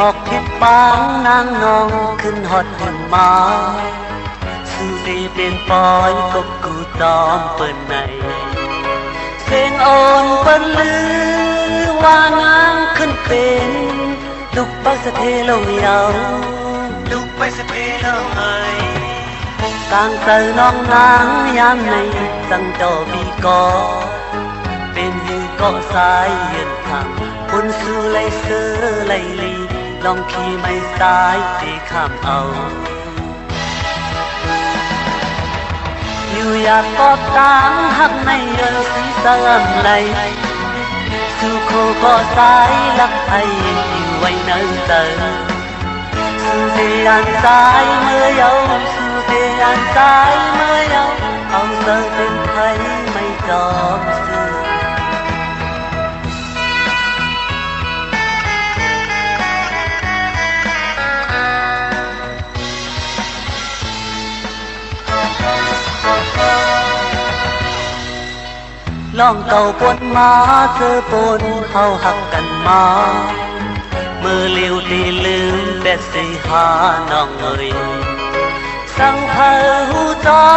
อกคิดบางนางนองขึ้นหอดขึ้นมาสู่ดีเป็นปอยก็กูตอมเปิ้นในเสียงโอนเปิ้นลือว่านางขึ้นเป็นลูกไปสะเพลงเยาลูกไปสะเพลงเอ้ยกลางเจอน้องนางยามในสังจอบีกอเป็นหือเกาะสายยืนทางบนสู่ไหลเสือไหลลีลองขี่ไม่สายตีข้ามเอาอยู่อยากกอดตางหักในเยินสีสามไหลสู่โคเกาะสายลักไออยู่ไว้เนิ่นเตอสู่เดียนสายเมื่อเยาสู่เดียนสายเมื่อเยาเอาเสือเป็นไทยไม่จอมสื่อลองเก่าปนมาเจอปนเขาหักกันมามือเลี้ยวดีลืมแต่สิหาน้องเอ่ยสั่งเธอหูจอ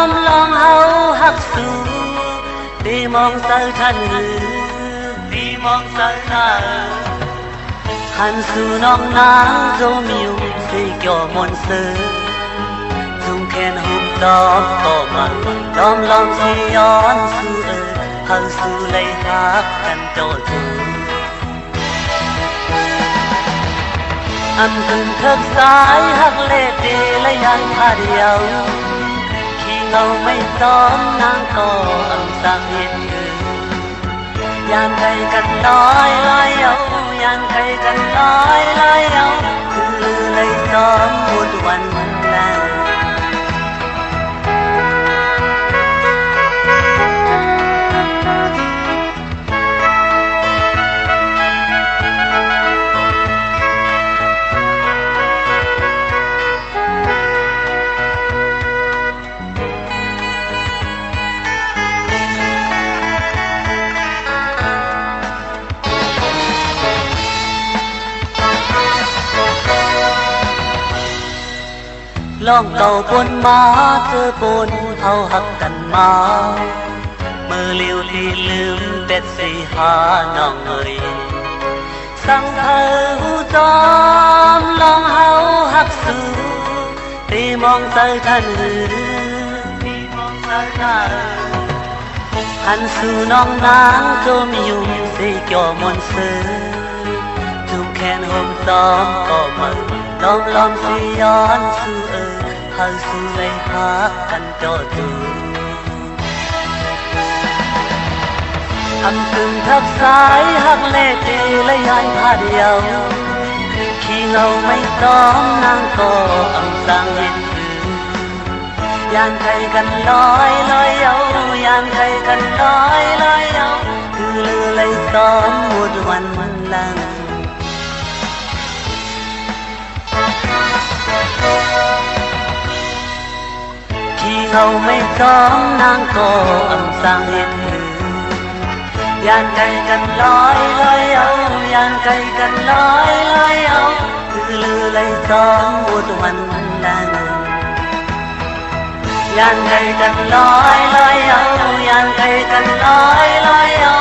มลองเฮาหักสู่ดีมองเสือทันหือดีมองเสือหน้าหันสู่น้องนางโจมิวสิเกี่ยวมนเสือทุ่งแขนหุ่มดอมต่อมันดอมลองสิย้อนสู่เฮาสู่ไหลหักกันโจจูอันถึงเถิกสายหักเล่เดและยันท่าเดียวขี้เงาไม่ซ้อมนางก็อำสั่งเห็นคือยานไกลกันลอยลอยเอายานไกลกันลอยลอยเอาคือเลยซ้อมหมดวันแล้วลองเก่าปนมาเจอปนเขาหักกันมามือเลี้ยวที่ลืมแต่สิหาน้องเอ่ยสั่งเธอหูจอมลองเฮาหักสู่ตีมองเจอทันหือตีมองเจอหน้าหันสู่น้องนางโจมอยู่สิเกี่ยวมนเสือจุ่มแขนห่มซ้อมก็มือล้อมล้อมสิย้อนสู่เฮาสู่ไหลหักกันโจจูอำถึงทับสายหักเล่เดและยันท่าเดียวขี้เงาไม่ซ้อมนางก็อำสั่งเห็นคือยานไกลกันลอยลอยเอายานไกลกันลอยลอยเอาคือลือไหลซ้อมหมดวันลังขี้เงาไม่ซ้อมนางก็อำสั่งเห็นคือยานไกลกันลอยลอยเอายานไกลกันลอยลอยเอาคือลือไหลซ้อมหมดวันลังยานไกลกันลอยลอยเอายานไกลกันลอยลอยเอา